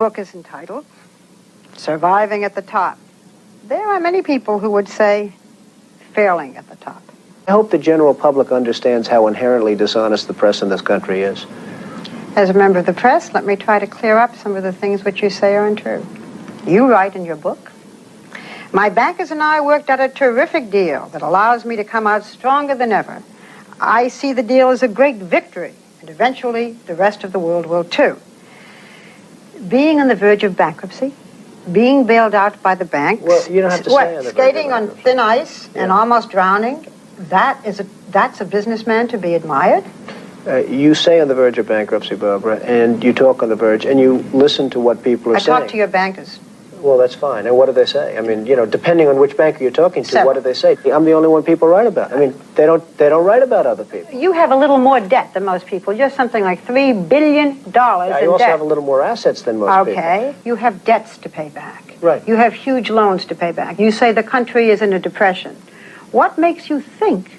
Book is entitled Surviving at the Top. There are many people who would say failing at the top. I hope the general public understands how inherently dishonest the press in this country is. As a member of the press, let me try to clear up some of the things which you say are untrue. You write in your book, "My bankers and I worked out a terrific deal that allows me to come out stronger than ever. I see the deal as a great victory, and eventually the rest of the world will too." Being on the verge of bankruptcy, being bailed out by the banks, well, you don't have to say on the skating on thin ice and almost drowning, that's a businessman to be admired. You say on the verge of bankruptcy, Barbara, and you talk on the verge, and you listen to what people are saying. I talk to your bankers. Well, that's fine. And what do they say? I mean, depending on which banker you're talking to, what do they say? I'm the only one people write about. I mean, they don't write about other people. You have a little more debt than most people. Just something like $3 billion in debt. I also have a little more assets than most people. Okay. You have debts to pay back. Right. You have huge loans to pay back. You say the country is in a depression. What makes you think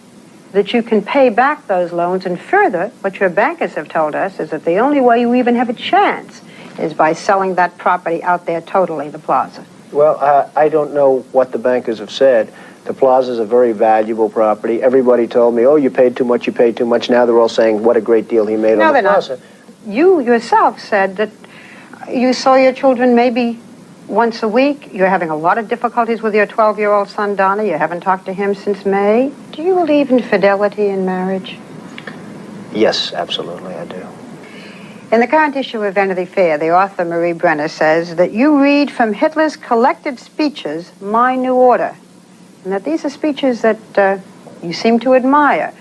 that you can pay back those loans? And further, what your bankers have told us is that the only way you even have a chance is by selling that property out there totally, the plaza. Well, I don't know what the bankers have said. The plaza is a very valuable property. Everybody told me, oh, you paid too much, you paid too much. Now they're all saying what a great deal he made on the plaza. Not. You yourself said that you saw your children maybe once a week. You're having a lot of difficulties with your 12-year-old son, Donna. You haven't talked to him since May. Do you believe in fidelity in marriage? Yes, absolutely, I do. In the current issue of Vanity Fair, the author Marie Brenner says that you read from Hitler's collected speeches, My New Order, and that these are speeches that you seem to admire.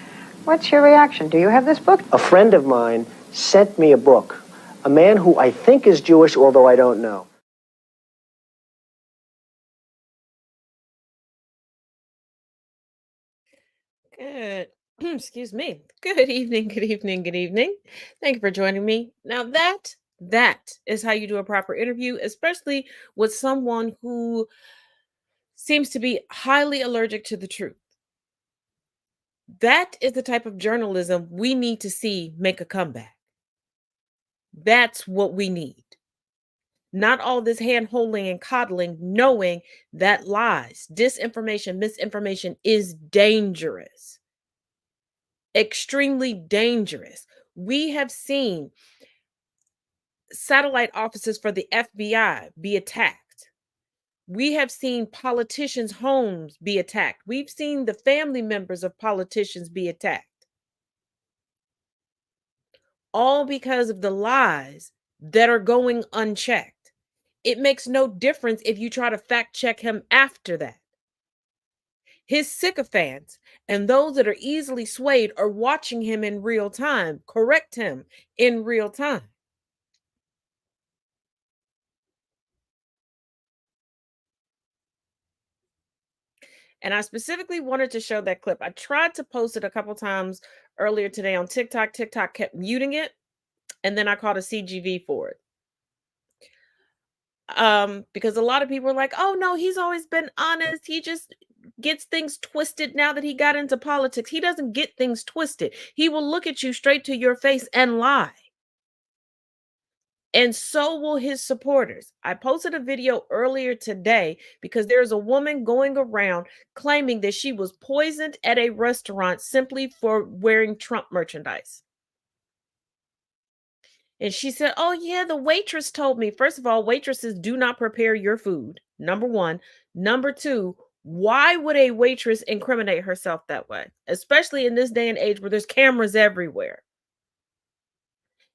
What's your reaction? Do you have this book? A friend of mine sent me a book, a man who I think is Jewish, although I don't know. Good. Excuse me. Good evening, good evening, good evening. Thank you for joining me. Now that is how you do a proper interview, especially with someone who seems to be highly allergic to the truth. That is the type of journalism we need to see make a comeback. That's what we need. Not all this hand-holding and coddling, knowing that lies, disinformation, misinformation is dangerous. Extremely dangerous. We have seen satellite offices for the FBI be attacked. We have seen politicians' homes be attacked. We've seen the family members of politicians be attacked. All because of the lies that are going unchecked. It makes no difference if you try to fact check him after that. His sycophants and those that are easily swayed are watching him in real time, correct him in real time. And I specifically wanted to show that clip. I tried to post it a couple times earlier today on TikTok. TikTok kept muting it, and then I caught a CGV for it. Because a lot of people are like, oh no, he's always been honest. He just gets things twisted now that he got into politics. He doesn't get things twisted. He will look at you straight to your face and lie. And so will his supporters. I posted a video earlier today because there's a woman going around claiming that she was poisoned at a restaurant simply for wearing Trump merchandise. And she said, oh yeah, the waitress told me. First of all, waitresses do not prepare your food. Number one. Number two, why would a waitress incriminate herself that way? Especially in this day and age where there's cameras everywhere.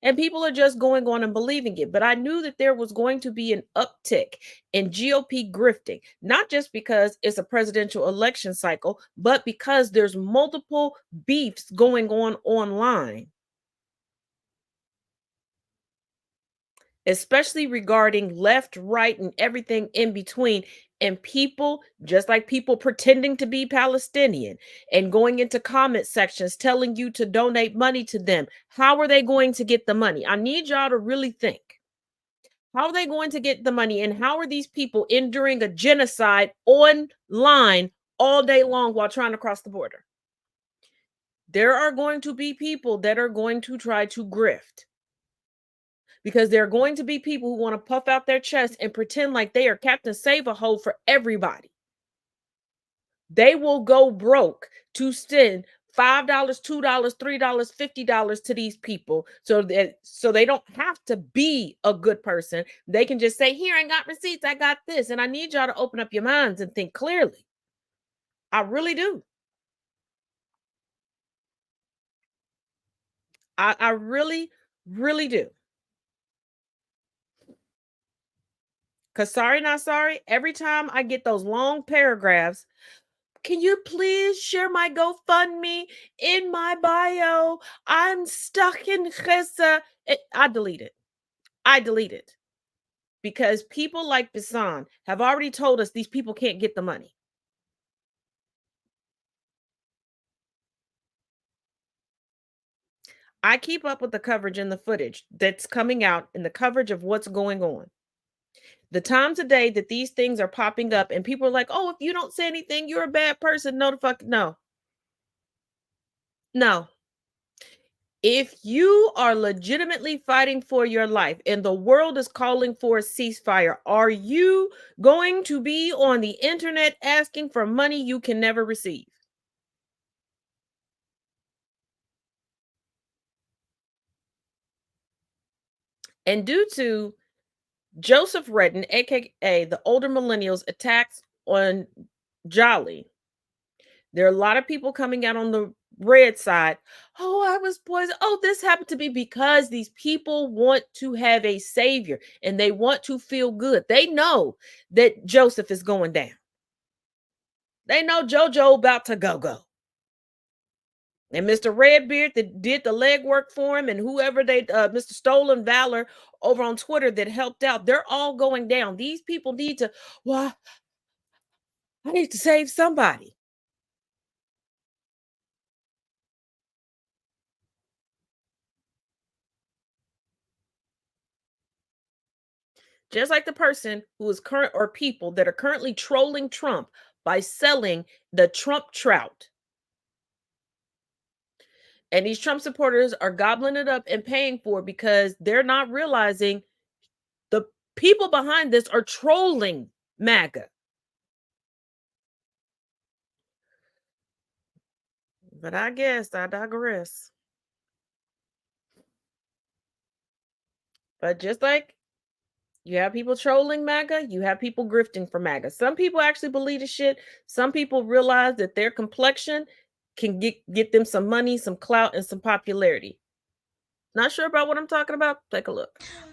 And people are just going on and believing it. But I knew that there was going to be an uptick in GOP grifting, not just because it's a presidential election cycle, but because there's multiple beefs going on online, especially regarding left, right, and everything in between. And people, just like people pretending to be Palestinian and going into comment sections telling you to donate money to them. How are they going to get the money? I need y'all to really think. How are they going to get the money? And how are these people enduring a genocide online all day long while trying to cross the border? There are going to be people that are going to try to grift, because there are going to be people who want to puff out their chest and pretend like they are Captain Save-A-Hole for everybody. They will go broke to send $5, $2, $3, $50 to these people so they don't have to be a good person. They can just say, here, I got receipts, I got this. And I need y'all to open up your minds and think clearly. I really do. I really, really do. Because sorry, not sorry, every time I get those long paragraphs, can you please share my GoFundMe in my bio? I'm stuck in Chesa. I delete it. I delete it. Because people like Bisan have already told us these people can't get the money. I keep up with the coverage and the footage that's coming out and the coverage of what's going on. The times a day that these things are popping up and people are like, oh, if you don't say anything, you're a bad person. No, the fuck, no. No. If you are legitimately fighting for your life and the world is calling for a ceasefire, are you going to be on the internet asking for money you can never receive? And due to Joseph Redden, aka the older millennials' attacks on Jolly, there are a lot of people coming out on the red side. Oh, I was poisoned. Oh, this happened to me, because these people want to have a savior and they want to feel good. They know that Joseph is going down. They know JoJo about to go. And Mr. Redbeard that did the legwork for him, and whoever Mr. Stolen Valor over on Twitter that helped out, they're all going down. These people need to, well, I need to save somebody. Just like the person who is current, or people that are currently trolling Trump by selling the Trump trout. And these Trump supporters are gobbling it up and paying for it because they're not realizing the people behind this are trolling MAGA. But I guess I digress. But just like you have people trolling MAGA, you have people grifting for MAGA. Some people actually believe the shit. Some people realize that their complexion can get them some money, some clout, and some popularity. Not sure about what I'm talking about? Take a look.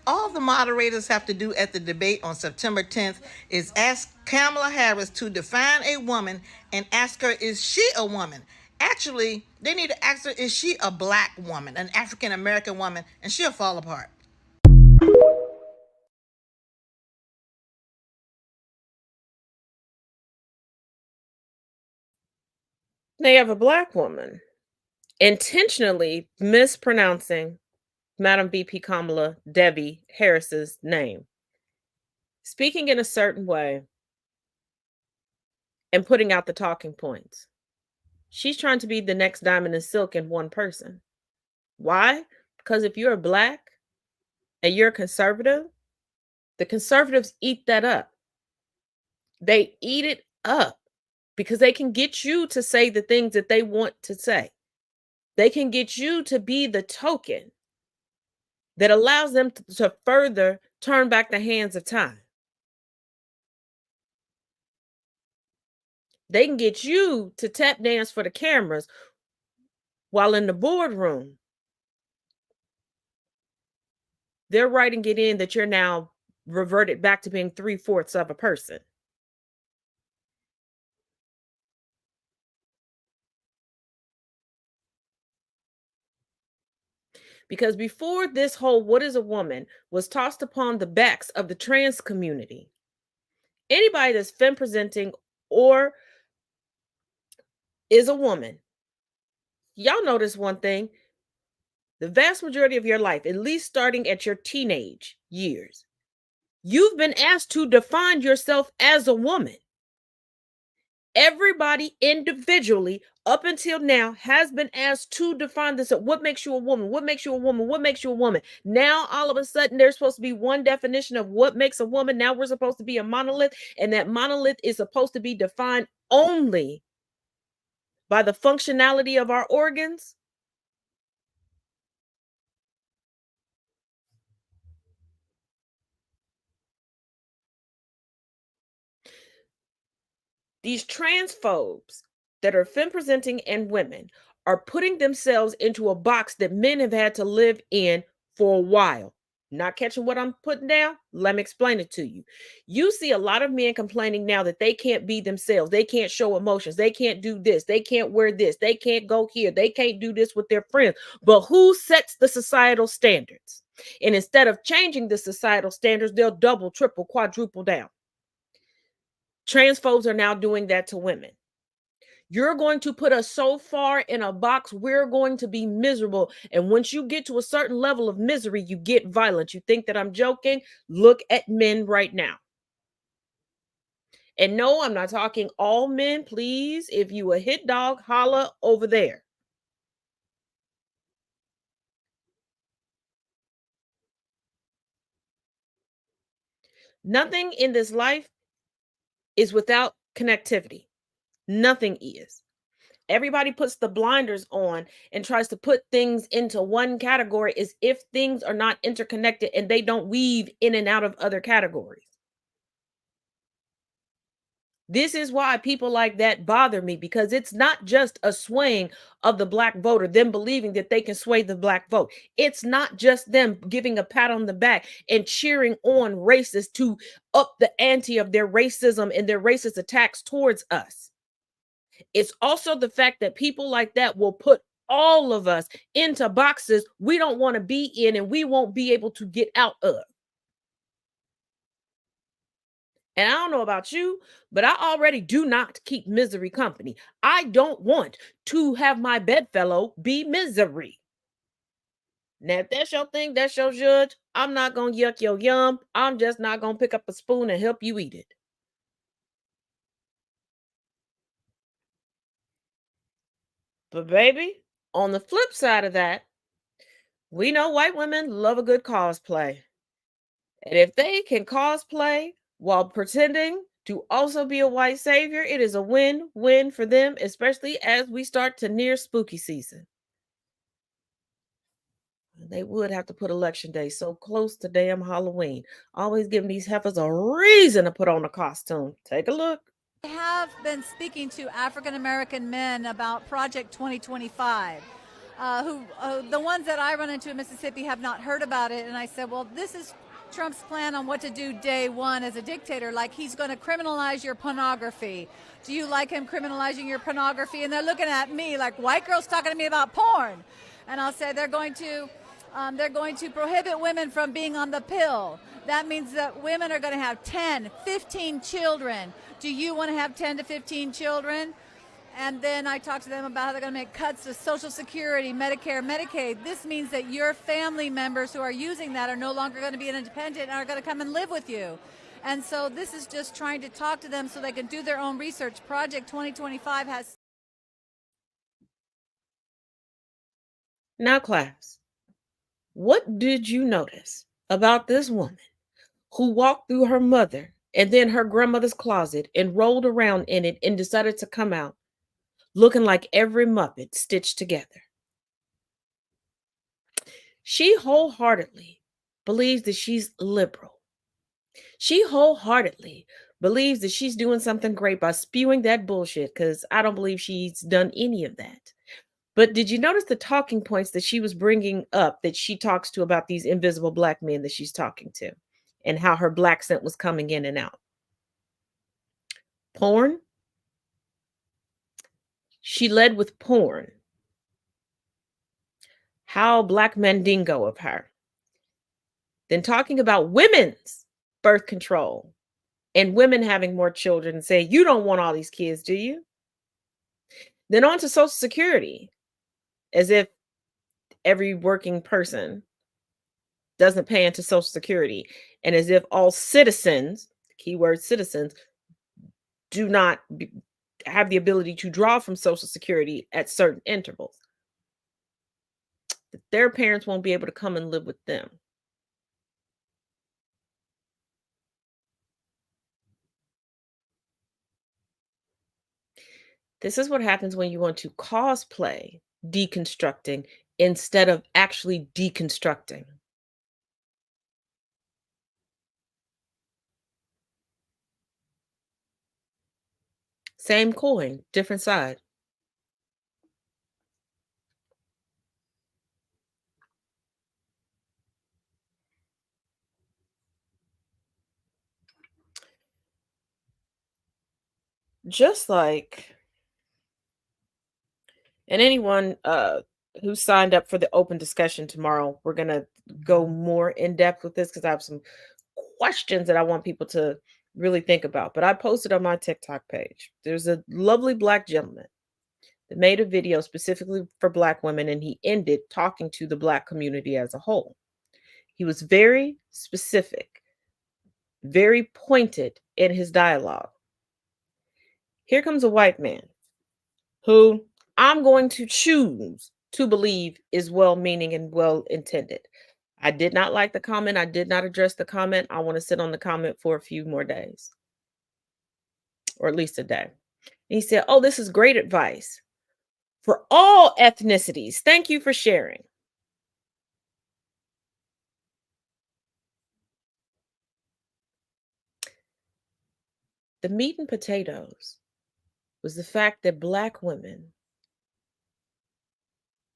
All the moderators have to do at the debate on September 10th is ask Kamala Harris to define a woman and ask her, is she a woman? Actually, they need to ask her, is she a black woman, an African American woman, and she'll fall apart. They have a black woman intentionally mispronouncing Madam VP Kamala Debbie Harris's name, speaking in a certain way and putting out the talking points. She's trying to be the next Diamond and Silk in one person. Why? Because if you're black and you're a conservative, the conservatives eat that up. They eat it up because they can get you to say the things that they want to say. They can get you to be the token that allows them to further turn back the hands of time. They can get you to tap dance for the cameras while in the boardroom, they're writing it in that you're now reverted back to being 3/4 of a person. Because before this whole what is a woman was tossed upon the backs of the trans community, anybody that's femme presenting or is a woman, y'all notice one thing: the vast majority of your life, at least starting at your teenage years, you've been asked to define yourself as a woman. Everybody individually up until now has been asked to define this. What makes you a woman? What makes you a woman? What makes you a woman? Now, all of a sudden, there's supposed to be one definition of what makes a woman. Now we're supposed to be a monolith, and that monolith is supposed to be defined only by the functionality of our organs. These transphobes that are femme presenting and women are putting themselves into a box that men have had to live in for a while. Not catching what I'm putting down? Let me explain it to you. You see a lot of men complaining now that they can't be themselves. They can't show emotions. They can't do this. They can't wear this. They can't go here. They can't do this with their friends. But who sets the societal standards? And instead of changing the societal standards, they'll double, triple, quadruple down. Transphobes are now doing that to women. You're going to put us so far in a box, we're going to be miserable. And once you get to a certain level of misery, you get violent. You think that I'm joking? Look at men right now. And no, I'm not talking all men. Please, if you a hit dog, holla over there. Nothing in this life is without connectivity. Nothing is. Everybody puts the blinders on and tries to put things into one category as if things are not interconnected and they don't weave in and out of other categories. This is why people like that bother me, because it's not just a swaying of the black voter, them believing that they can sway the black vote. It's not just them giving a pat on the back and cheering on racists to up the ante of their racism and their racist attacks towards us. It's also the fact that people like that will put all of us into boxes we don't want to be in and we won't be able to get out of. And I don't know about you, but I already do not keep misery company. I don't want to have my bedfellow be misery. Now, if that's your thing, that's your judge. I'm not going to yuck your yum. I'm just not going to pick up a spoon and help you eat it. But baby, on the flip side of that, we know white women love a good cosplay. And if they can cosplay while pretending to also be a white savior, it is a win-win for them, especially as we start to near spooky season. They would have to put election day so close to damn Halloween. Always giving these heifers a reason to put on a costume. Take a look. I have been speaking to African American men about Project 2025. The ones that I run into in Mississippi have not heard about it, and I said, well, this is Trump's plan on what to do day one as a dictator. Like, he's going to criminalize your pornography. Do you like him criminalizing your pornography? And they're looking at me like white girls talking to me about porn, and I'll say they're going to prohibit women from being on the pill. That means that women are going to have 10, 15 children. Do you want to have 10 to 15 children? And then I talk to them about how they're going to make cuts to Social Security, Medicare, Medicaid. This means that your family members who are using that are no longer going to be independent and are going to come and live with you. And so this is just trying to talk to them so they can do their own research. Project 2025 has... Now, class, what did you notice about this woman who walked through her mother and then her grandmother's closet and rolled around in it and decided to come out looking like every Muppet stitched together? She wholeheartedly believes that she's liberal. She wholeheartedly believes that she's doing something great by spewing that bullshit, because I don't believe she's done any of that. But did you notice the talking points that she was bringing up, that she talks to about these invisible black men that she's talking to, and how her black scent was coming in and out? Porn. She led with porn. How black mandingo of her. Then talking about women's birth control and women having more children and say, you don't want all these kids, do you? Then on to Social Security, as if every working person doesn't pay into Social Security, and as if all citizens, keyword citizens, do not have the ability to draw from Social Security at certain intervals. Their parents won't be able to come and live with them. This is what happens when you want to cosplay deconstructing instead of actually deconstructing. Same coin, different side. Just like, and anyone who signed up for the open discussion tomorrow, we're going to go more in depth with this because I have some questions that I want people to really think about. But I posted on my TikTok page. There's a lovely Black gentleman that made a video specifically for Black women, and he ended talking to the Black community as a whole. He was very specific, very pointed in his dialogue. Here comes a white man who I'm going to choose to believe is well-meaning and well-intended. I did not like the comment. I did not address the comment. I want to sit on the comment for a few more days, or at least a day. And he said, "Oh, this is great advice for all ethnicities. Thank you for sharing." The meat and potatoes was the fact that Black women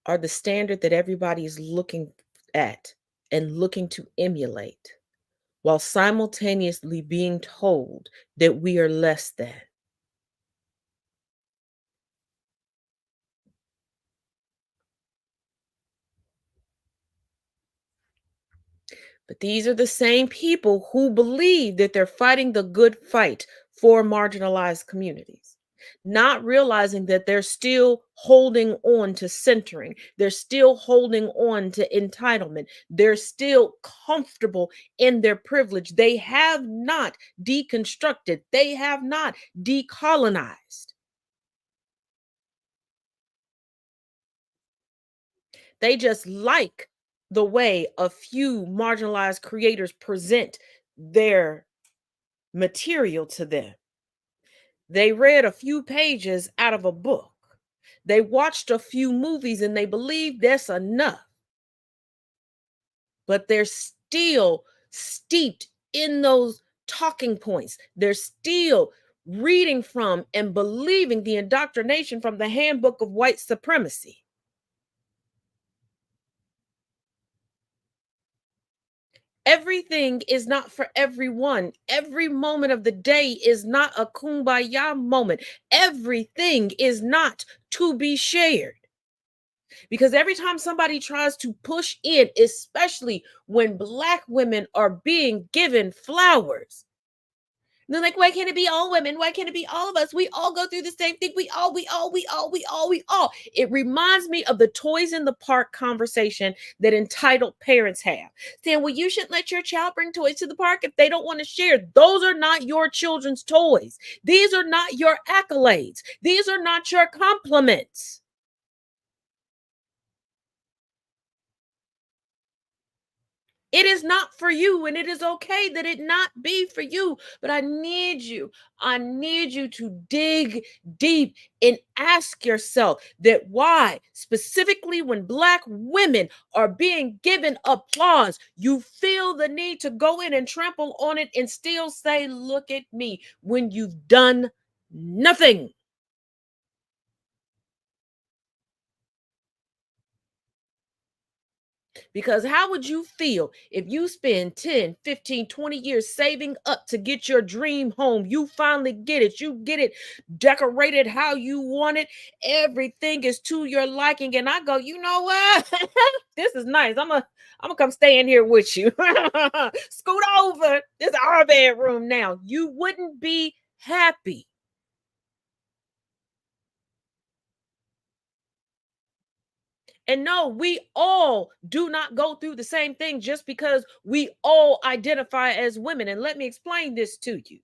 are the standard that everybody is looking at and looking to emulate, while simultaneously being told that we are less than. But these are the same people who believe that they're fighting the good fight for marginalized communities, not realizing that they're still holding on to centering. They're still holding on to entitlement. They're still comfortable in their privilege. They have not deconstructed. They have not decolonized. They just like the way a few marginalized creators present their material to them. They read a few pages out of a book. They watched a few movies and they believe that's enough. But they're still steeped in those talking points. They're still reading from and believing the indoctrination from the handbook of white supremacy. Everything is not for everyone. Every moment of the day is not a kumbaya moment. Everything is not to be shared. Because every time somebody tries to push in, especially when Black women are being given flowers, they're like, why can't it be all women? Why can't it be all of us? We all go through the same thing. We all. It reminds me of the toys in the park conversation that entitled parents have. Saying, well, you shouldn't let your child bring toys to the park if they don't want to share. Those are not your children's toys. These are not your accolades. These are not your compliments. It is not for you, and it is okay that it not be for you. But I need you to dig deep and ask yourself that why, specifically when Black women are being given applause, you feel the need to go in and trample on it and still say, look at me, when you've done nothing. Because how would you feel if you spend 10, 15, 20 years saving up to get your dream home? You finally get it. You get it decorated how you want it. Everything is to your liking. And I go, you know what? This is nice. I'm gonna come stay in here with you. Scoot over. This is our bedroom now. You wouldn't be happy. And no, we all do not go through the same thing just because we all identify as women. And let me explain this to you.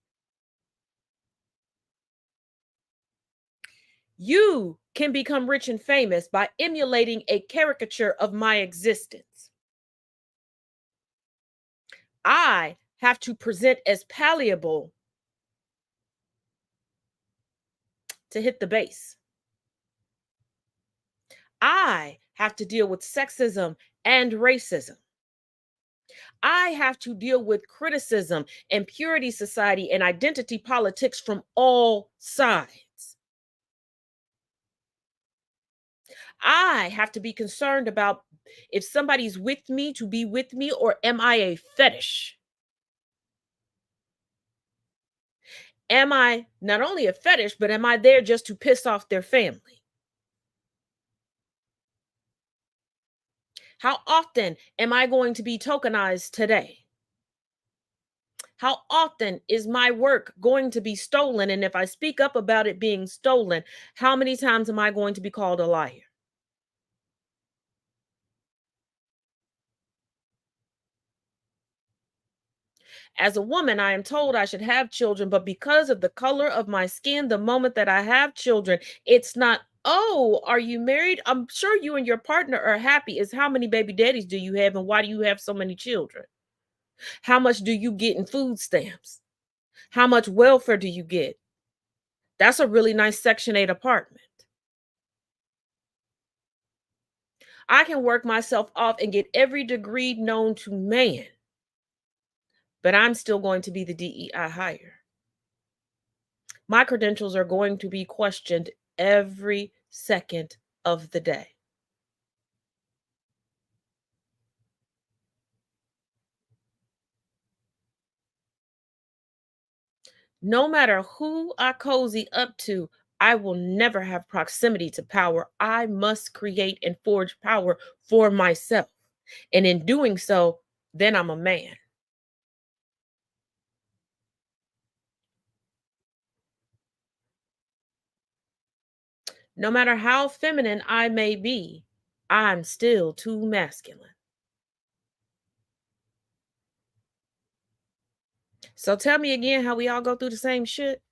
You can become rich and famous by emulating a caricature of my existence. I have to present as palliable to hit the base. I have to deal with sexism and racism. I have to deal with criticism and purity society and identity politics from all sides. I have to be concerned about if somebody's with me to be with me, or am I a fetish? Am I not only a fetish, but am I there just to piss off their family? How often am I going to be tokenized today? How often is my work going to be stolen? And if I speak up about it being stolen, how many times am I going to be called a liar? As a woman, I am told I should have children, but because of the color of my skin, the moment that I have children, it's not, oh, are you married? I'm sure you and your partner are happy. It's how many baby daddies do you have and why do you have so many children? How much do you get in food stamps? How much welfare do you get? That's a really nice Section 8 apartment. I can work myself off and get every degree known to man, but I'm still going to be the DEI hire. My credentials are going to be questioned every second of the day. No matter who I cozy up to, I will never have proximity to power. I must create and forge power for myself. And in doing so, then I'm a man. No matter how feminine I may be, I'm still too masculine. So tell me again how we all go through the same shit.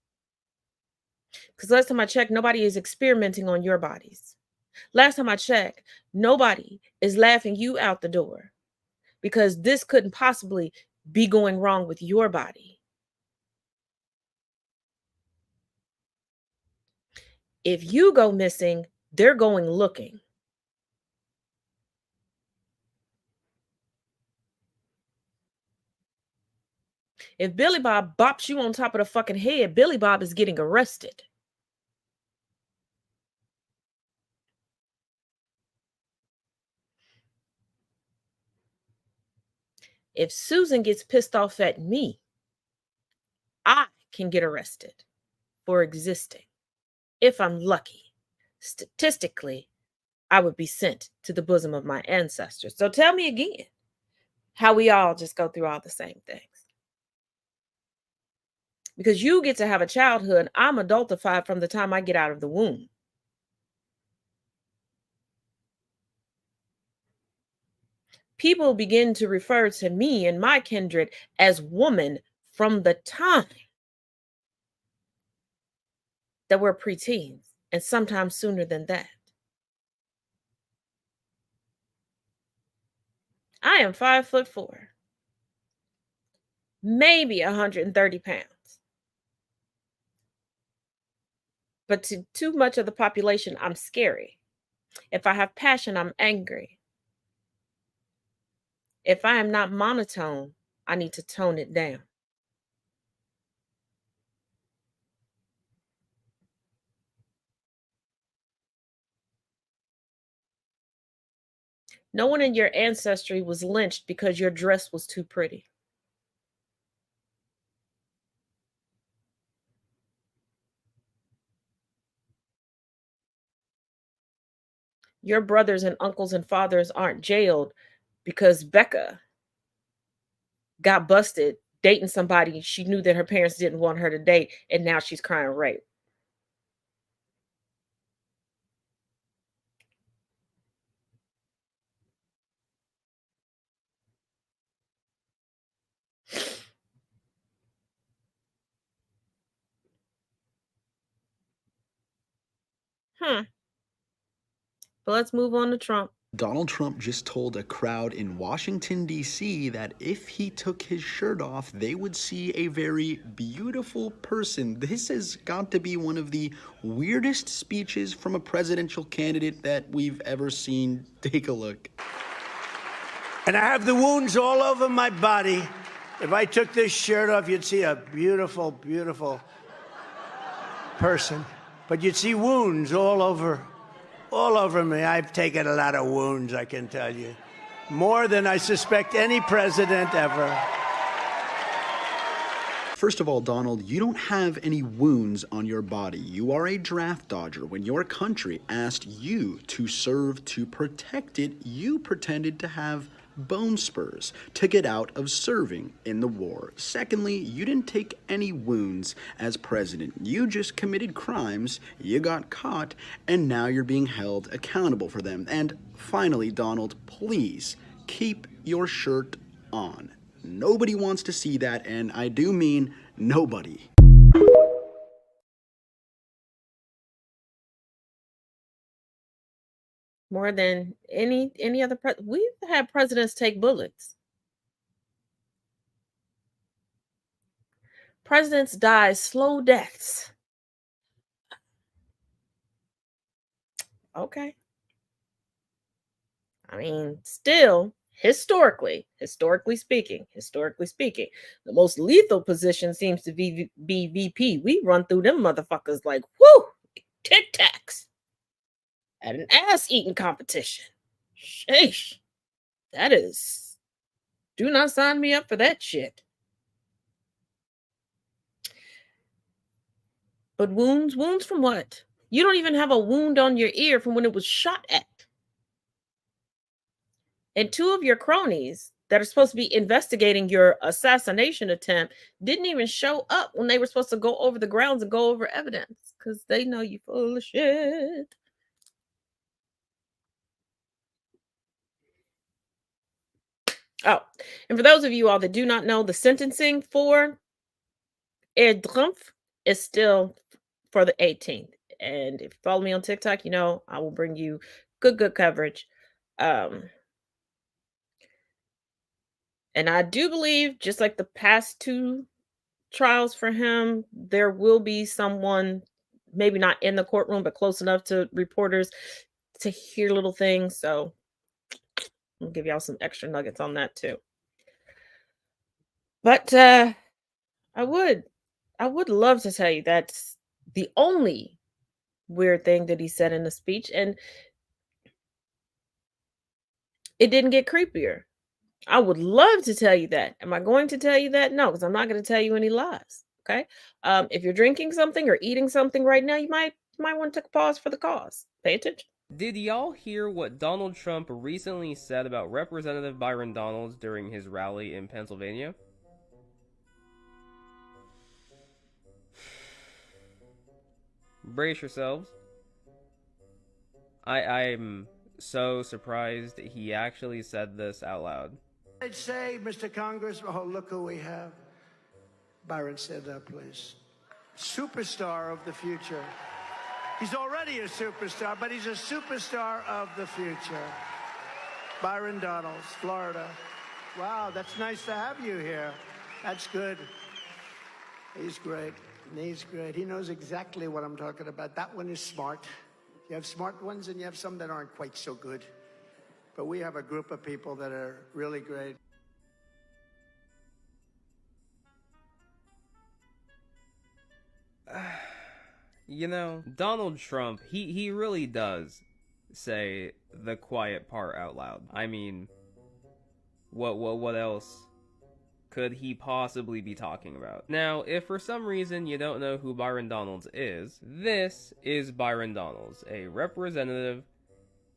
Because last time I checked, nobody is experimenting on your bodies. Last time I checked, nobody is laughing you out the door because this couldn't possibly be going wrong with your body. If you go missing, they're going looking. If Billy Bob bops you on top of the fucking head, Billy Bob is getting arrested. If Susan gets pissed off at me, I can get arrested for existing. If I'm lucky, statistically, I would be sent to the bosom of my ancestors. So tell me again how we all just go through all the same things. Because you get to have a childhood, I'm adultified from the time I get out of the womb. People begin to refer to me and my kindred as woman from the time that we're preteens, and sometimes sooner than that. I am 5'4", maybe 130 pounds. But to too much of the population, I'm scary. If I have passion, I'm angry. If I am not monotone, I need to tone it down. No one in your ancestry was lynched because your dress was too pretty. Your brothers and uncles and fathers aren't jailed because Becca got busted dating somebody she knew that her parents didn't want her to date, and now she's crying rape. But let's move on to Trump. Donald Trump just told a crowd in Washington, D.C. that if he took his shirt off, they would see a very beautiful person. This has got to be one of the weirdest speeches from a presidential candidate that we've ever seen. Take a look. And I have the wounds all over my body. If I took this shirt off, you'd see a beautiful, beautiful person. But you'd see wounds all over me. I've taken a lot of wounds, I can tell you. More than I suspect any president ever. First of all, Donald, you don't have any wounds on your body. You are a draft dodger. When your country asked you to serve to protect it, you pretended to have bone spurs to get out of serving in the war. Secondly, you didn't take any wounds as president. You just committed crimes, you got caught, and now you're being held accountable for them. And finally, Donald, please keep your shirt on. Nobody wants to see that, and I do mean nobody. More than any other we've had presidents take bullets. Presidents die slow deaths. Okay. I mean, still, historically speaking, the most lethal position seems to be VP. We run through them motherfuckers like, whoo, Tic Tacs at an ass-eating competition. Sheesh. That is, do not sign me up for that shit. But wounds from what? You don't even have a wound on your ear from when it was shot at. And two of your cronies that are supposed to be investigating your assassination attempt didn't even show up when they were supposed to go over the grounds and go over evidence because they know you full of shit. Oh, and for those of you all that do not know, the sentencing for Ed Trump is still for the 18th. And if you follow me on TikTok, you know I will bring you good coverage. And I do believe, just like the past two trials for him, there will be someone, maybe not in the courtroom, but close enough to reporters to hear little things. So I'll give y'all some extra nuggets on that too. But I would love to tell you that's the only weird thing that he said in the speech, and it didn't get creepier. I would love to tell you that. Am I going to tell you that? No, because I'm not going to tell you any lies. Okay. If you're drinking something or eating something right now, you might want to take a pause for the cause. Pay attention. Did y'all hear what Donald Trump recently said about Representative Byron Donalds during his rally in Pennsylvania? Brace yourselves. I'm so surprised he actually said this out loud. I'd say, Mr. Congressman, oh, look who we have. Byron, stand up, please. Superstar of the future. He's already a superstar, but he's a superstar of the future. Byron Donalds, Florida. Wow, that's nice to have you here. That's good. He's great. He's great. He knows exactly what I'm talking about. That one is smart. You have smart ones and you have some that aren't quite so good. But we have a group of people that are really great. You know, Donald Trump, he really does say the quiet part out loud. I mean, what else could he possibly be talking about? Now, if for some reason you don't know who Byron Donalds is, this is Byron Donalds, a representative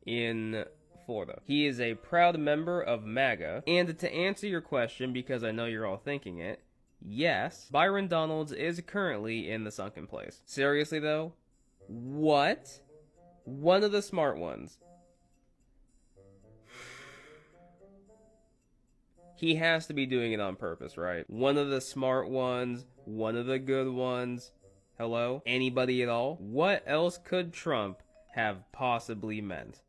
in Florida. He is a proud member of MAGA, and to answer your question, because I know you're all thinking it, yes, Byron Donalds is currently in the sunken place. Seriously though? What? One of the smart ones. He has to be doing it on purpose, right? One of the smart ones, one of the good ones. Hello? Anybody at all? What else could Trump have possibly meant.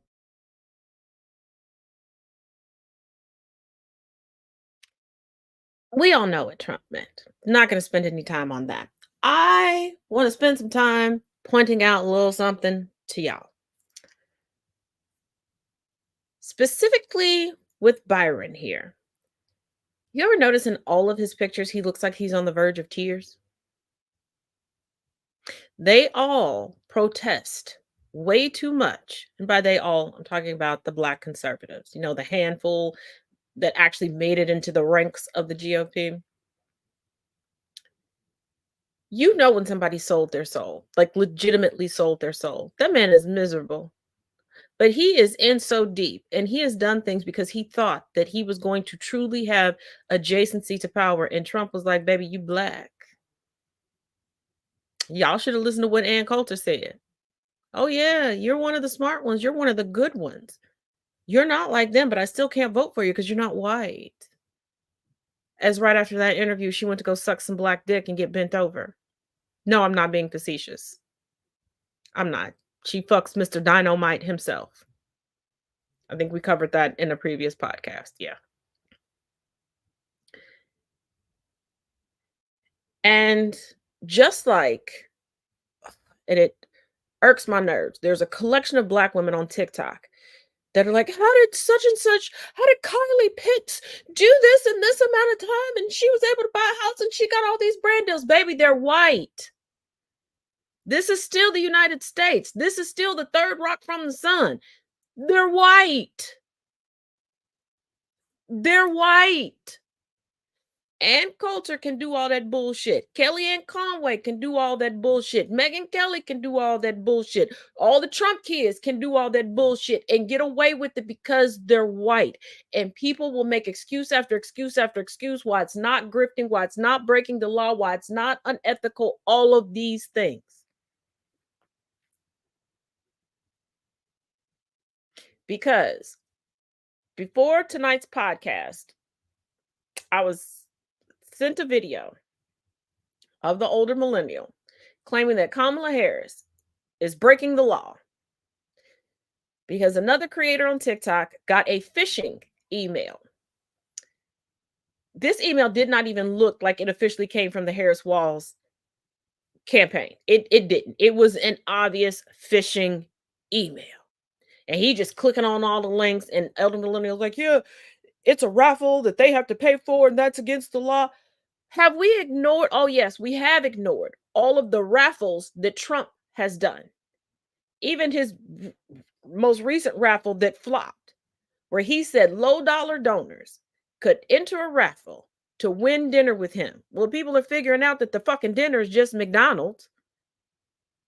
We all know what Trump meant. Not going to spend any time on that. I want to spend some time pointing out a little something to y'all. Specifically with Byron here. You ever notice in all of his pictures, he looks like he's on the verge of tears? They all protest way too much. And by they all, I'm talking about the Black conservatives, you know, the handful that actually made it into the ranks of the GOP. You know when somebody sold their soul, like legitimately sold their soul. That man is miserable. But he is in so deep and he has done things because he thought that he was going to truly have adjacency to power. And Trump was like, baby, you black. Y'all should have listened to what Ann Coulter said. Oh, yeah, you're one of the smart ones. You're one of the good ones. You're not like them, but I still can't vote for you because you're not white. As right after that interview, she went to go suck some black dick and get bent over. No, I'm not being facetious. I'm not. She fucks Mr. Dynamite himself. I think we covered that in a previous podcast. Yeah. And just like, and it irks my nerves, there's a collection of black women on TikTok that are like, how did such and such, how did Carly Pitts do this in this amount of time? And she was able to buy a house and she got all these brand deals. Baby, they're white. This is still the United States. This is still the third rock from the sun. They're white. They're white. Ann Coulter can do all that bullshit. Kellyanne Conway can do all that bullshit. Megyn Kelly can do all that bullshit. All the Trump kids can do all that bullshit and get away with it because they're white. And people will make excuse after excuse after excuse why it's not grifting, why it's not breaking the law, why it's not unethical, all of these things. Because before tonight's podcast, I was sent a video of the older millennial claiming that Kamala Harris is breaking the law because another creator on TikTok got a phishing email. This email did not even look like it officially came from the Harris Walls campaign. It didn't. It was an obvious phishing email. And he just clicking on all the links, and elder millennials like, yeah, it's a raffle that they have to pay for, and that's against the law. Have we ignored? Oh, yes, we have ignored all of the raffles that Trump has done. Even his most recent raffle that flopped, where he said low dollar donors could enter a raffle to win dinner with him. Well, people are figuring out that the fucking dinner is just McDonald's.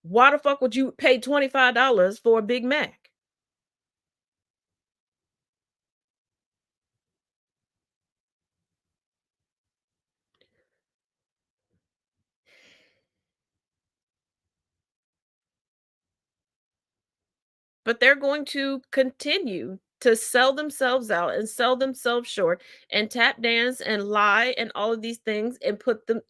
Why the fuck would you pay $25 for a Big Mac? But they're going to continue to sell themselves out and sell themselves short and tap dance and lie and all of these things and put them.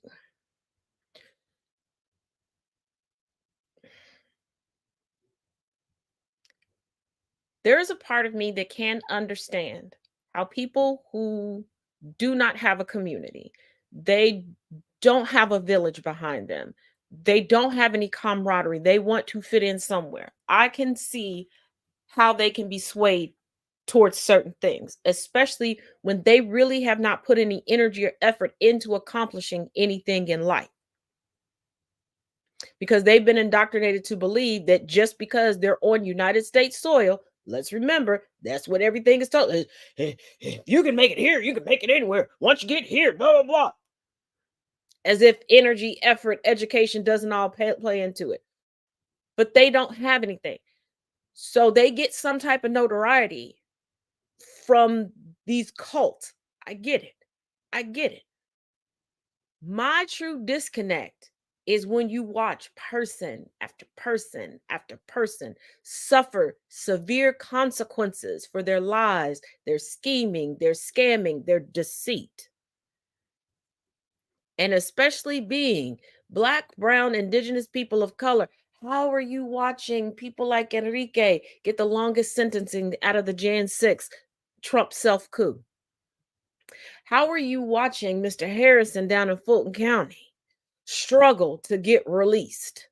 There is a part of me that can understand how people who do not have a community, they don't have a village behind them, they don't have any camaraderie, they want to fit in somewhere. I can see how they can be swayed towards certain things, especially when they really have not put any energy or effort into accomplishing anything in life. Because they've been indoctrinated to believe that just because they're on United States soil, let's remember, that's what everything is told. If you can make it here, you can make it anywhere. Once you get here, blah, blah, blah. As if energy, effort, education doesn't all play into it. But they don't have anything. So they get some type of notoriety from these cults. I get it. I get it. My true disconnect is when you watch person after person after person suffer severe consequences for their lies, their scheming, their scamming, their deceit. And especially being Black, brown, indigenous people of color, How are you watching people like Enrique get the longest sentencing out of the Jan 6 Trump self coup? How are you watching Mr. Harrison down in Fulton County struggle to get released?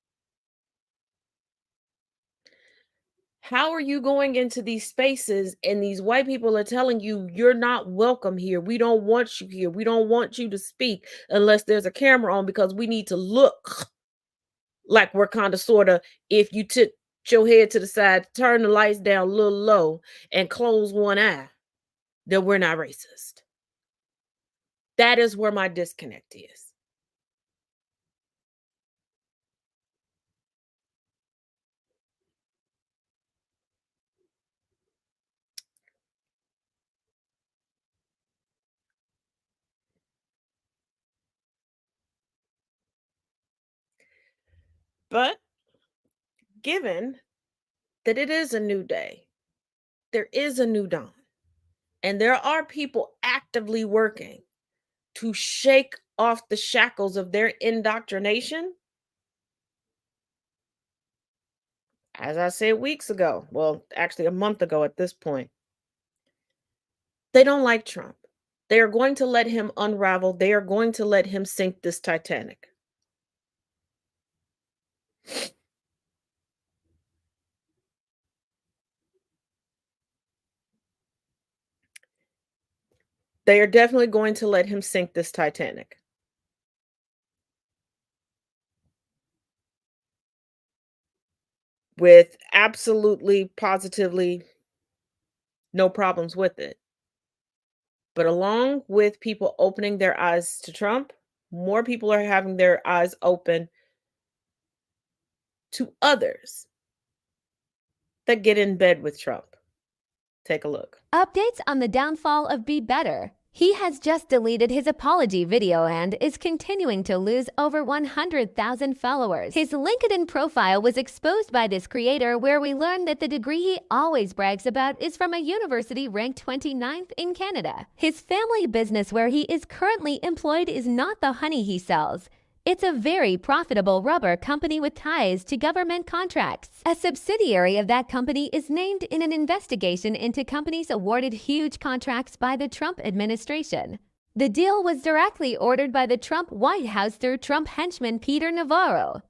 How are you going into these spaces and these white people are telling you you're not welcome here? We don't want you here. We don't want you to speak unless there's a camera on because we need to look like we're kind of sort of, if you took your head to the side, turn the lights down a little low and close one eye, then we're not racist. That is where my disconnect is. But given that it is a new day, there is a new dawn, and there are people actively working to shake off the shackles of their indoctrination. As I said weeks ago, well, actually a month ago at this point, they don't like Trump. They are going to let him unravel. They are going to let him sink this Titanic. They are definitely going to let him sink this Titanic. With absolutely, positively no problems with it. But along with people opening their eyes to Trump, more people are having their eyes open to others that get in bed with Trump. Take a look. Updates on the downfall of Be Better. He has just deleted his apology video and is continuing to lose over 100,000 followers. His LinkedIn profile was exposed by this creator, where we learned that the degree he always brags about is from a university ranked 29th in Canada. His family business where he is currently employed is not the honey he sells. It's a very profitable rubber company with ties to government contracts. A subsidiary of that company is named in an investigation into companies awarded huge contracts by the Trump administration. The deal was directly ordered by the Trump White House through Trump henchman Peter Navarro.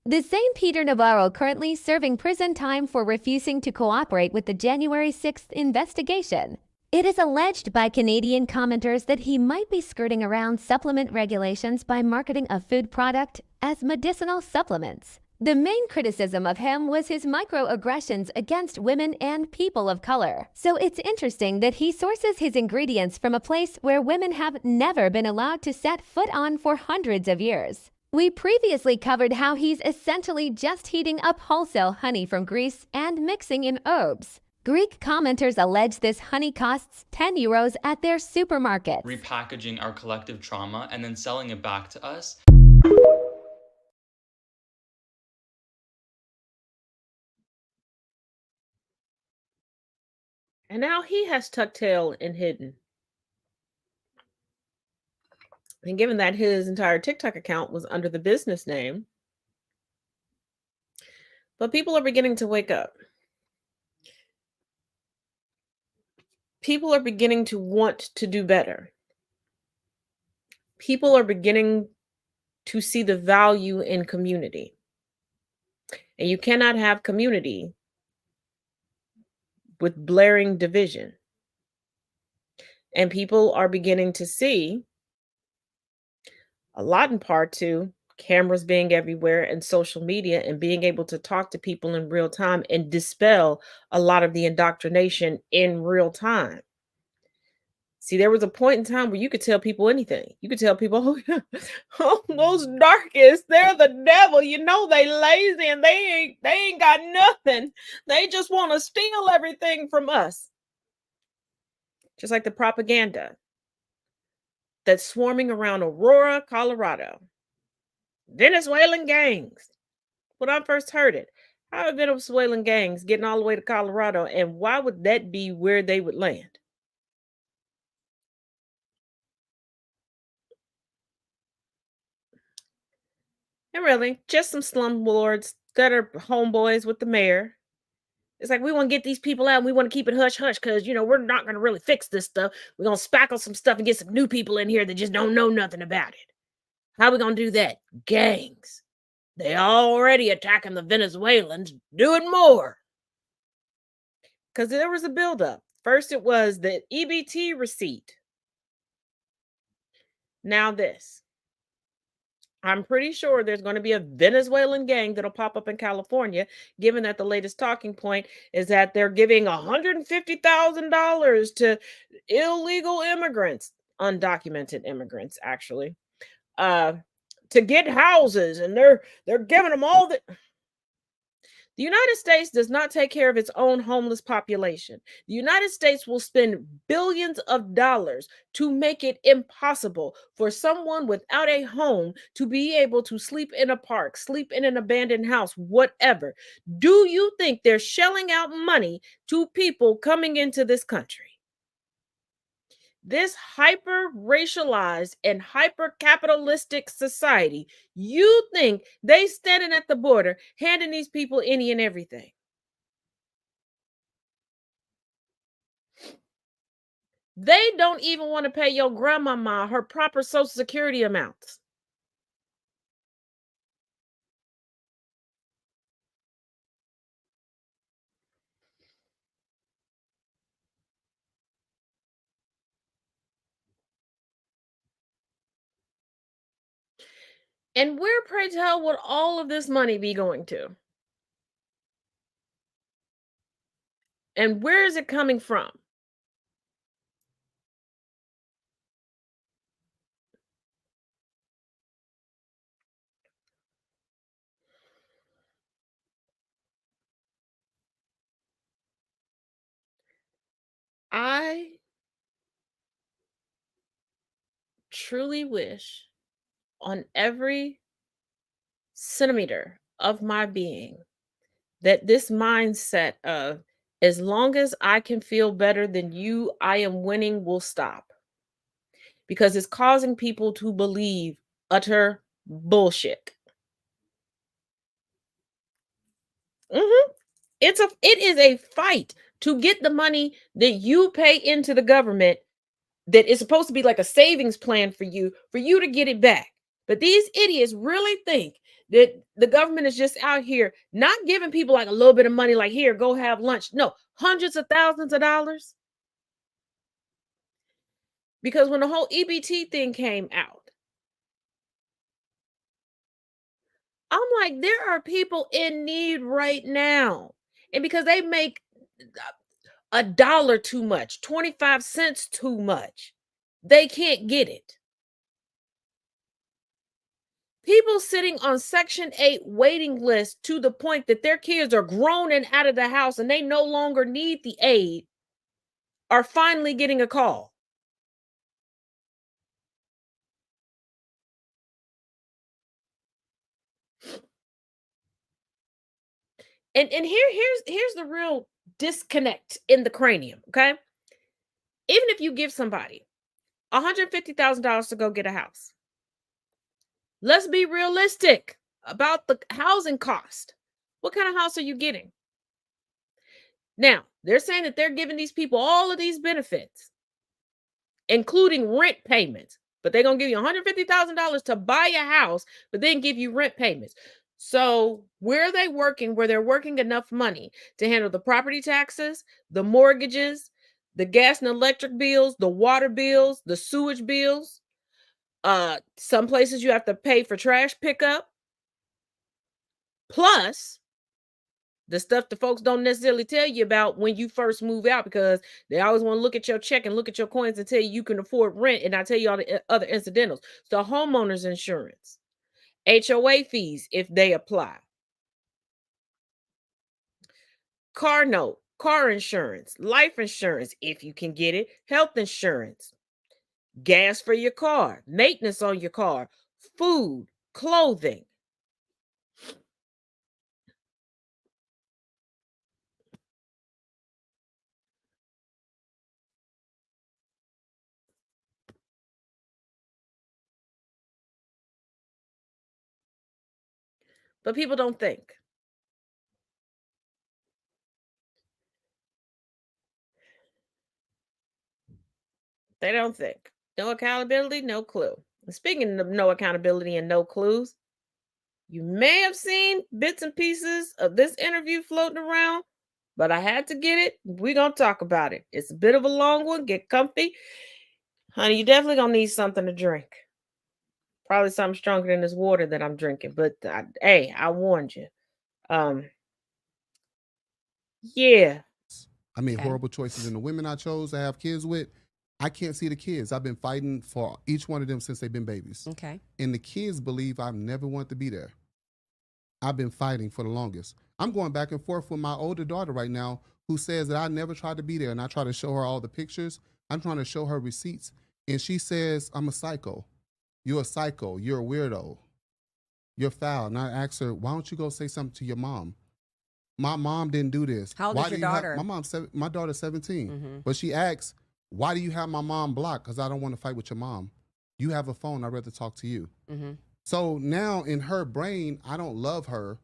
The same Peter Navarro currently serving prison time for refusing to cooperate with the January 6th investigation. It is alleged by Canadian commenters that he might be skirting around supplement regulations by marketing a food product as medicinal supplements. The main criticism of him was his microaggressions against women and people of color. So it's interesting that he sources his ingredients from a place where women have never been allowed to set foot on for hundreds of years. We previously covered how he's essentially just heating up wholesale honey from Greece and mixing in herbs. Greek commenters allege this honey costs €10 at their supermarket. Repackaging our collective trauma and then selling it back to us. And now he has tucked tail and hidden. And given that his entire TikTok account was under the business name, but people are beginning to wake up. People are beginning to want to do better. People are beginning to see the value in community. And you cannot have community with blaring division. And people are beginning to see, a lot in part to cameras being everywhere and social media and being able to talk to people in real time and dispel a lot of the indoctrination in real time. See, there was a point in time where you could tell people anything. You could tell people, oh, yeah, oh, those darkists, they're the devil. You know, they lazy and they ain't got nothing. They just want to steal everything from us. Just like the propaganda that's swarming around Aurora, Colorado. Venezuelan gangs. When I first heard it, how are Venezuelan gangs getting all the way to Colorado, and why would that be where they would land? And really, just some slumlords that are homeboys with the mayor. It's like we want to get these people out and we want to keep it hush hush because we're not going to really fix this stuff. We're going to spackle some stuff and get some new people in here that just don't know nothing about it. How we going to do that? Gangs. They already attacking the Venezuelans. Do it more. Because there was a buildup. First, it was the EBT receipt. Now this. I'm pretty sure there's going to be a Venezuelan gang that'll pop up in California, given that the latest talking point is that they're giving $150,000 to illegal immigrants, undocumented immigrants, actually, uh, to get houses, and they're giving them all the. The United States does not take care of its own homeless population. The United States will spend billions of dollars to make it impossible for someone without a home to be able to sleep in a park, sleep in an abandoned house, whatever. Do you think they're shelling out money to people coming into this country? This hyper racialized and hyper capitalistic society, you think they standing at the border handing these people any and everything? They don't even want to pay your grandmama her proper Social Security amounts. And where, pray tell, would all of this money be going to? And where is it coming from? I truly wish on every centimeter of my being that this mindset of as long as I can feel better than you, I am winning will stop, because it's causing people to believe utter bullshit. Mhm. It is a fight to get the money that you pay into the government that is supposed to be like a savings plan for you to get it back. But these idiots really think that the government is just out here not giving people like a little bit of money, like, here, go have lunch. No, hundreds of thousands of dollars. Because when the whole EBT thing came out, I'm like, there are people in need right now. And because they make a dollar too much, 25 cents too much, they can't get it. People sitting on Section 8 waiting lists to the point that their kids are grown and out of the house and they no longer need the aid are finally getting a call. And here's the real disconnect in the cranium, okay? Even if you give somebody $150,000 to go get a house, let's be realistic about the housing cost. What kind of house are you getting? Now, they're saying that they're giving these people all of these benefits, including rent payments, but they're going to give you $150,000 to buy a house, but then give you rent payments. So, where are they working? Where they're working enough money to handle the property taxes, the mortgages, the gas and electric bills, the water bills, the sewage bills. Some places you have to pay for trash pickup, plus the stuff the folks don't necessarily tell you about when you first move out, because they always want to look at your check and look at your coins and tell you can afford rent, and I tell you all the other incidentals. So homeowners insurance, HOA fees if they apply, car note, car insurance, life insurance if you can get it, health insurance, gas for your car, maintenance on your car, food, clothing. But people don't think. They don't think. No accountability, no clue. Speaking of no accountability and no clues, you may have seen bits and pieces of this interview floating around, but I had to get it. We're going to talk about it. It's a bit of a long one. Get comfy. Honey, you definitely going to need something to drink. Probably something stronger than this water that I'm drinking, but hey, I warned you. Yeah. I made horrible choices, and the women I chose to have kids with, I can't see the kids. I've been fighting for each one of them since they've been babies. Okay. And the kids believe I've never wanted to be there. I've been fighting for the longest. I'm going back and forth with my older daughter right now who says that I never tried to be there, and I try to show her all the pictures. I'm trying to show her receipts, and she says, I'm a psycho. You're a psycho. You're a weirdo. You're foul. And I asked her, why don't you go say something to your mom? My mom didn't do this. How old is your daughter? My daughter's 17. Mm-hmm. But she asks, why do you have my mom blocked? Because I don't want to fight with your mom. You have a phone. I'd rather talk to you. Mm-hmm. So now in her brain, I don't love her.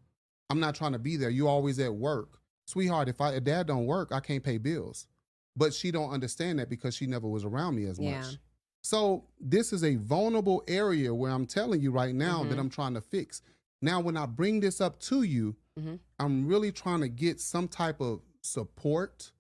I'm not trying to be there. You always at work. Sweetheart, if dad don't work, I can't pay bills. But she don't understand that because she never was around me as much. So this is a vulnerable area where I'm telling you right now that I'm trying to fix. Now, when I bring this up to you, I'm really trying to get some type of support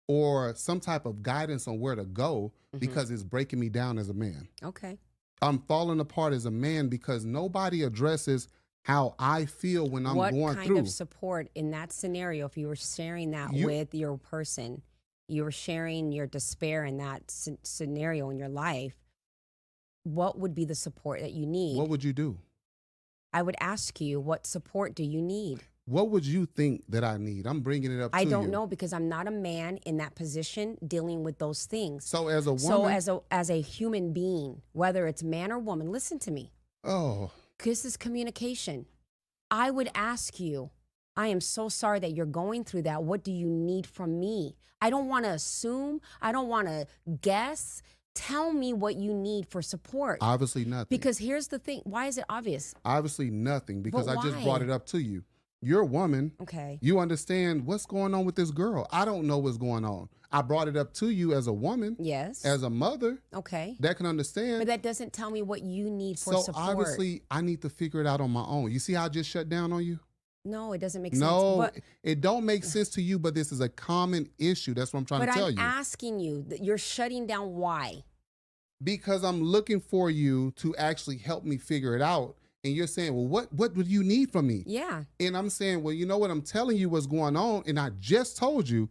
or some type of guidance on where to go because it's breaking me down as a man. Okay. I'm falling apart as a man because nobody addresses how I feel when I'm going through. What kind of support in that scenario, if you were sharing that with your person, you were sharing your despair in that scenario in your life, what would be the support that you need? What would you do? I would ask you, what support do you need? What would you think that I need? I'm bringing it up to you. I don't know because I'm not a man in that position dealing with those things. So as a woman. So as a human being, whether it's man or woman, listen to me. Oh. This is communication. I would ask you, I am so sorry that you're going through that. What do you need from me? I don't want to assume. I don't want to guess. Tell me what you need for support. Obviously nothing. Because here's the thing. Why is it obvious? Obviously nothing because But I just why? brought it up to you. You're a woman. Okay. You understand what's going on with this girl. I don't know what's going on. I brought it up to you as a woman. Yes. As a mother. Okay. That can understand. But that doesn't tell me what you need for so support. obviously I need to figure it out on my own. You see how I just shut down on you? No, it doesn't make sense. No, it don't make sense to you, but this is a common issue. That's what I'm trying to tell you. But I'm asking you, that you're shutting down why? Because I'm looking for you to actually help me figure it out. And you're saying, well, what would you need from me? Yeah. And I'm saying, well, you know what? I'm telling you what's going on. And I just told you,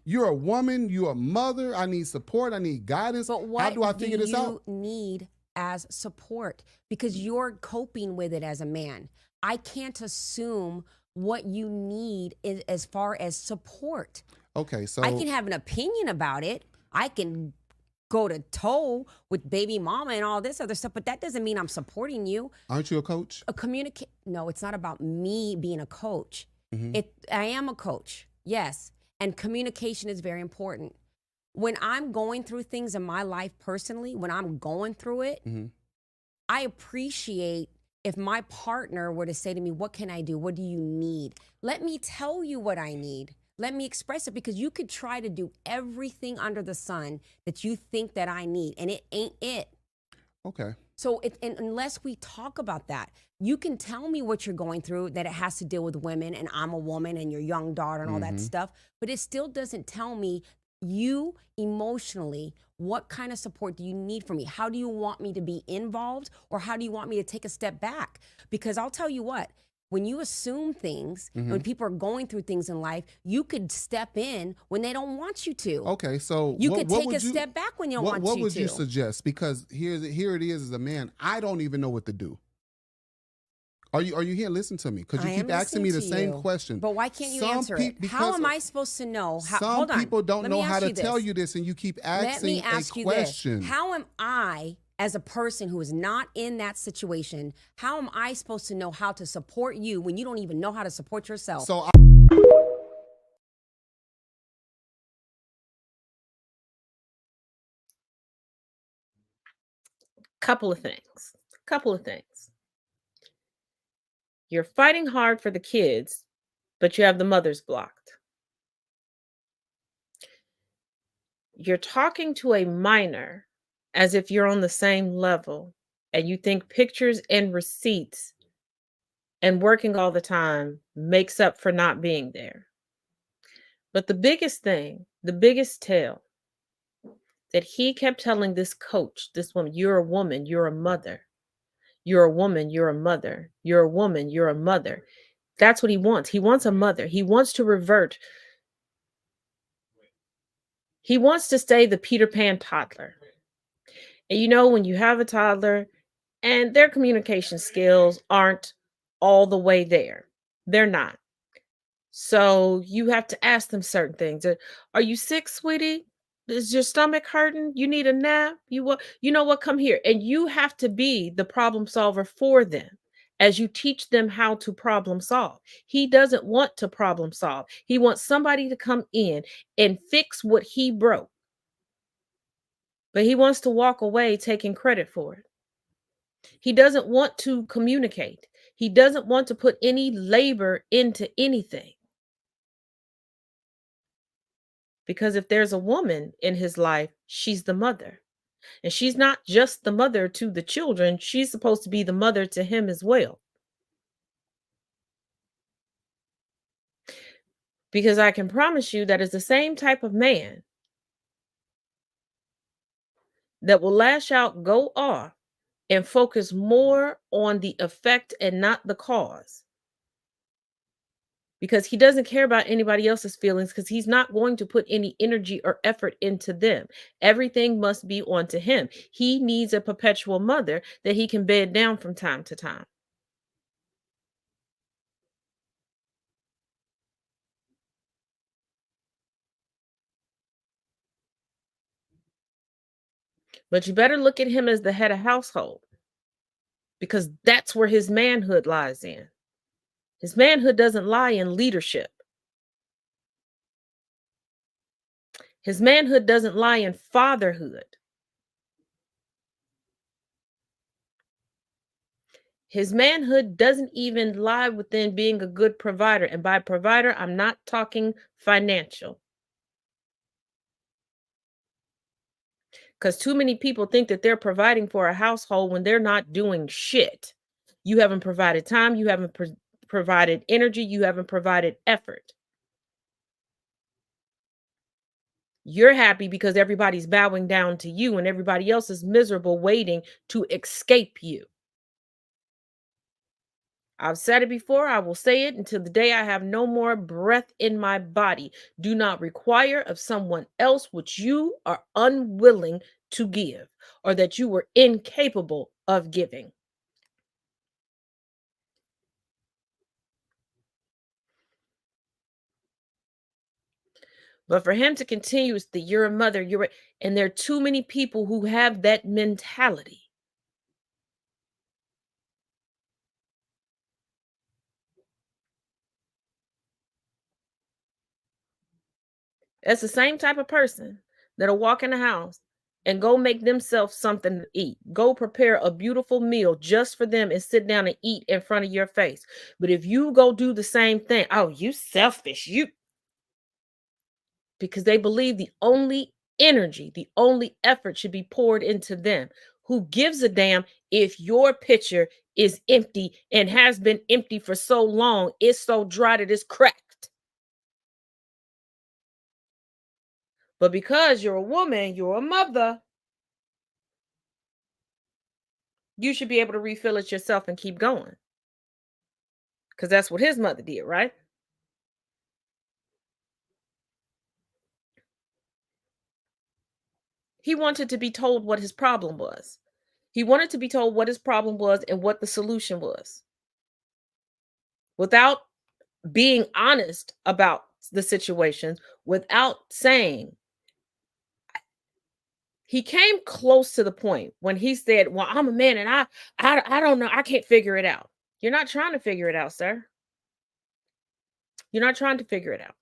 you're a woman, you're a mother. I need support. I need guidance. But what How do I figure this out? you need as support? Because you're coping with it as a man. I can't assume what you need as far as support. Okay, so I can have an opinion about it. I can go to toe with baby mama and all this other stuff, but that doesn't mean I'm supporting you. Aren't you a coach? No, it's not about me being a coach. I am a coach, yes, and communication is very important. When I'm going through things in my life personally, when I'm going through it, I appreciate if my partner were to say to me, what can I do? What do you need? Let me tell you what I need. Let me express it, because you could try to do everything under the sun that you think that I need, and it ain't it. Okay. So and unless we talk about that, you can tell me what you're going through, that it has to deal with women, and I'm a woman, and your young daughter and all that stuff, but it still doesn't tell me you emotionally, what kind of support do you need from me? How do you want me to be involved, or how do you want me to take a step back? Because I'll tell you what, when you assume things, when people are going through things in life, you could step in when they don't want you to. Okay, so you could take a step back when you don't want you to. What would you suggest? Because here it is as a man, I don't even know what to do. Are you here? Listen to me, because you keep asking me the same question. But why can't you answer it? How am I supposed to know? Some people don't know how to tell you this, and you keep asking a question. How am I, as a person who is not in that situation, how am I supposed to know how to support you when you don't even know how to support yourself? So Couple of things. You're fighting hard for the kids, but you have the mothers blocked. You're talking to a minor as if you're on the same level, and you think pictures and receipts and working all the time makes up for not being there. But the biggest thing, the biggest tale that he kept telling this coach, this woman, you're a woman, you're a mother. You're a woman, you're a mother. You're a woman, you're a mother. That's what he wants. He wants a mother. He wants to revert. He wants to stay the Peter Pan toddler. And you know, when you have a toddler and their communication skills aren't all the way there, they're not. So you have to ask them certain things. Are you sick, sweetie? Is your stomach hurting? You need a nap? You know what? Come here. And you have to be the problem solver for them as you teach them how to problem solve. He doesn't want to problem solve. He wants somebody to come in and fix what he broke. But he wants to walk away taking credit for it. He doesn't want to communicate. He doesn't want to put any labor into anything. Because if there's a woman in his life, she's the mother. And she's not just the mother to the children, she's supposed to be the mother to him as well. Because I can promise you that is the same type of man that will lash out, go off, and focus more on the effect and not the cause. Because he doesn't care about anybody else's feelings, because he's not going to put any energy or effort into them. Everything must be onto him. He needs a perpetual mother that he can bed down from time to time. But you better look at him as the head of household, because that's where his manhood lies in. His manhood doesn't lie in leadership. His manhood doesn't lie in fatherhood. His manhood doesn't even lie within being a good provider. And by provider, I'm not talking financial. Because too many people think that they're providing for a household when they're not doing shit. You haven't provided time, you haven't provided energy, you haven't provided effort. You're happy because everybody's bowing down to you and everybody else is miserable waiting to escape you. I've said it before, I will say it until the day I have no more breath in my body. Do not require of someone else what you are unwilling to give or that you were incapable of giving. But for him to continue, it's the you're a mother, and there are too many people who have that mentality. It's the same type of person that'll walk in the house and go make themselves something to eat. Go prepare a beautiful meal just for them and sit down and eat in front of your face. But if you go do the same thing, oh, you selfish, because they believe the only energy, the only effort should be poured into them. Who gives a damn if your pitcher is empty and has been empty for so long? It's so dry that it's cracked. But because you're a woman, you're a mother, you should be able to refill it yourself and keep going. Because that's what his mother did, right? He wanted to be told what his problem was. He wanted to be told what his problem was and what the solution was. Without being honest about the situations, without saying, he came close to the point when he said, well, I'm a man and I don't know, I can't figure it out. You're not trying to figure it out, sir. You're not trying to figure it out.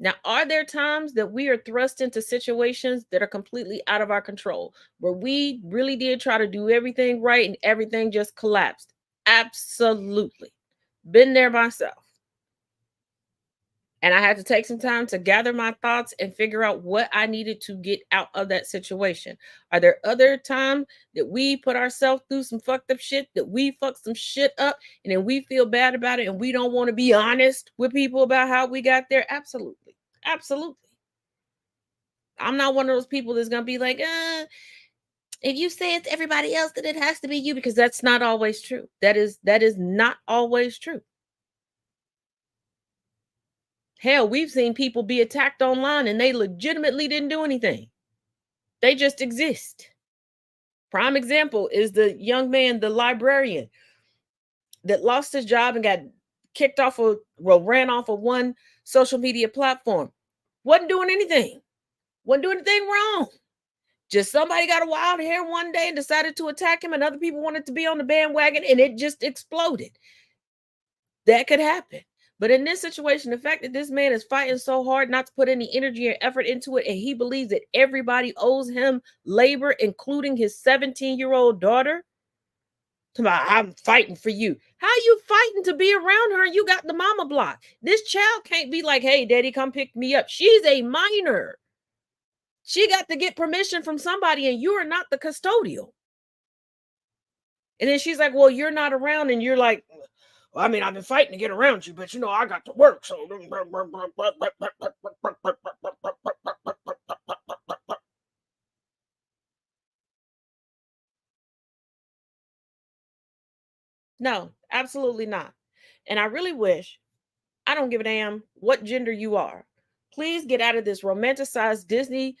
Now, are there times that we are thrust into situations that are completely out of our control, where we really did try to do everything right and everything just collapsed? Absolutely. Been there myself. And I had to take some time to gather my thoughts and figure out what I needed to get out of that situation. Are there other times that we put ourselves through some fucked up shit, that we fucked some shit up, and then we feel bad about it and we don't want to be honest with people about how we got there? Absolutely. Absolutely. I'm not one of those people that's going to be like, if you say it's everybody else, then it has to be you, because that's not always true. That is not always true. Hell, we've seen people be attacked online and they legitimately didn't do anything. They just exist. Prime example is the young man, the librarian, that lost his job and got kicked off of, well, ran off of one social media platform. Wasn't doing anything. Wasn't doing anything wrong. Just somebody got a wild hair one day and decided to attack him, and other people wanted to be on the bandwagon, and it just exploded. That could happen. But in this situation, the fact that this man is fighting so hard not to put any energy or effort into it, and he believes that everybody owes him labor, including his 17-year-old daughter. I'm fighting for you. How you fighting to be around her? You got the mama block. This child can't be like, hey, daddy, come pick me up. She's a minor. She got to get permission from somebody, and you are not the custodial. And then she's like, well, you're not around. And you're like, well, I mean, I've been fighting to get around you, but I got to work. So no, absolutely not. And I really wish, I don't give a damn what gender you are. Please get out of this romanticized Disney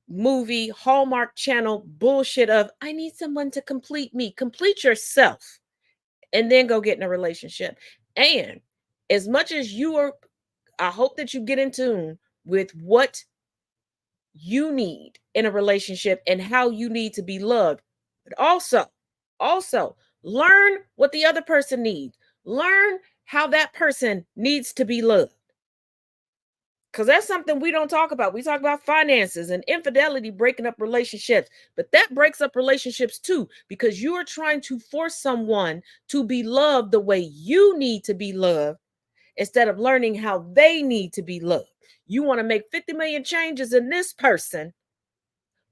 movie, Hallmark Channel bullshit of, I need someone to complete me. Complete yourself and then go get in a relationship. And as much as you are, I hope that you get in tune with what you need in a relationship and how you need to be loved. But also learn what the other person needs. Learn how that person needs to be loved. Because that's something we don't talk about. We talk about finances and infidelity breaking up relationships, but that breaks up relationships too, because you are trying to force someone to be loved the way you need to be loved instead of learning how they need to be loved. You want to make 50 million changes in this person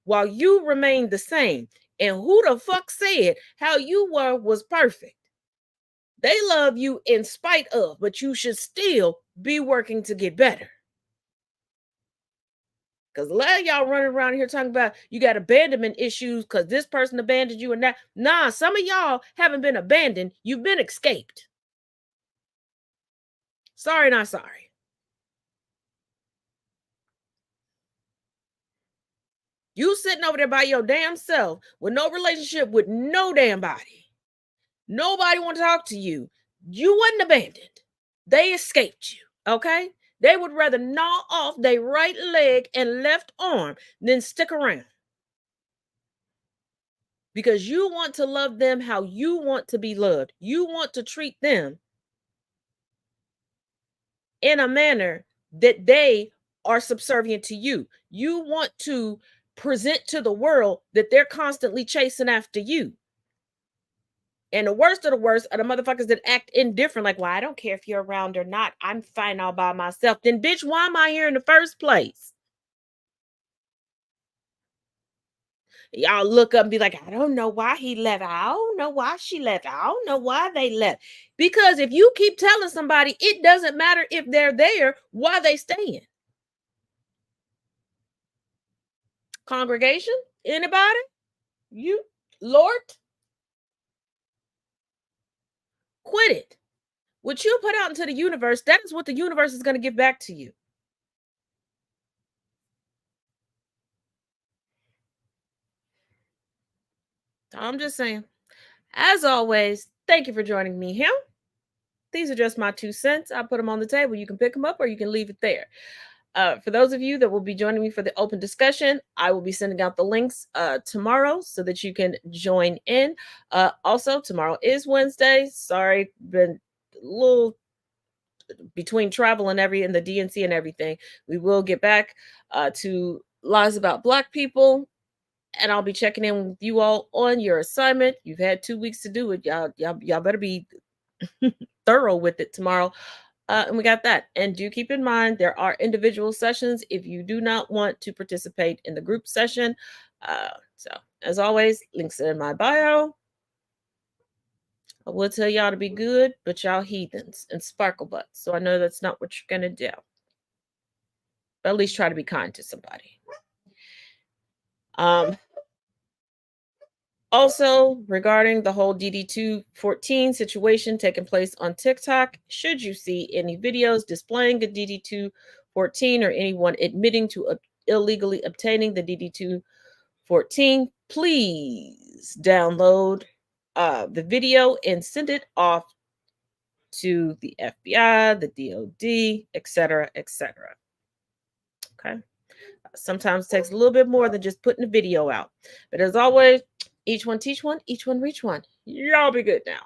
while you remain the same. And who the fuck said how you were was perfect? They love you in spite of, but you should still be working to get better. Because a lot of y'all running around here talking about you got abandonment issues because this person abandoned you and that. Nah, some of y'all haven't been abandoned. You've been escaped. Sorry, not sorry. You sitting over there by your damn self with no relationship with no damn body. Nobody want to talk to you. You wasn't abandoned. They escaped you, okay? They would rather gnaw off their right leg and left arm than stick around. Because you want to love them how you want to be loved. You want to treat them in a manner that they are subservient to you. You want to present to the world that they're constantly chasing after you. And the worst of the worst are the motherfuckers that act indifferent, like, well, I don't care if you're around or not. I'm fine all by myself. Then, bitch, why am I here in the first place? Y'all look up and be like, I don't know why he left. I don't know why she left. I don't know why they left. Because if you keep telling somebody, it doesn't matter if they're there, why they staying. Congregation? Anybody? You? Lord? Quit it. What you put out into the universe, that is what the universe is going to give back to you. I'm just saying. As always, thank you for joining me here. These are just my 2 cents. I put them on the table. You can pick them up or you can leave it there. For those of you that will be joining me for the open discussion, I will be sending out the links tomorrow so that you can join in. Also, tomorrow is Wednesday. Sorry, been a little between travel and the DNC and everything. We will get back to lies about Black people. And I'll be checking in with you all on your assignment. You've had 2 weeks to do it. Y'all better be thorough with it tomorrow. And we got that. And do keep in mind, there are individual sessions if you do not want to participate in the group session. So, as always, links in my bio. I will tell y'all to be good, but y'all heathens and sparkle butts. So I know that's not what you're going to do. But at least try to be kind to somebody. Also, regarding the whole DD214 situation taking place on TikTok, should you see any videos displaying a DD214 or anyone admitting to illegally obtaining the DD214, please download the video and send it off to the FBI, the DOD, etc., etc. Okay. Sometimes it takes a little bit more than just putting a video out. But as always, each one teach one, each one reach one. Y'all be good now.